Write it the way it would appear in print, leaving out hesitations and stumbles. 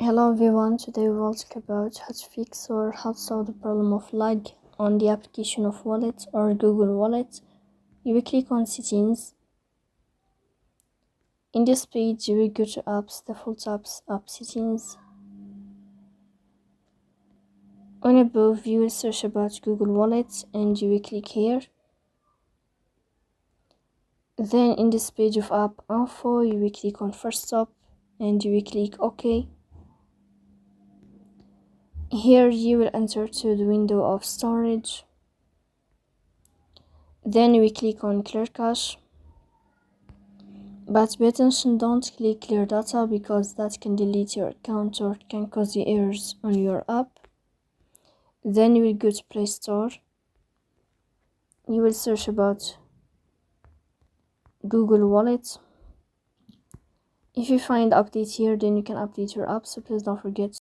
Hello everyone, today we will talk about how to fix or how to solve the problem of lag on the application of Wallet or Google Wallet. You will click on Settings. In this page you will go to Apps, Default Apps, App Settings. On above you will search about Google Wallet and you will click here. Then in this page of App Info you will click on First Stop and you will click OK. Here you will enter to the window of storage. Then we click on Clear Cache. But pay attention, don't click Clear Data because that can delete your account or can cause you errors on your app. Then you will go to Play Store. You will search about Google Wallet. If you find update here, then you can update your app, so please don't forget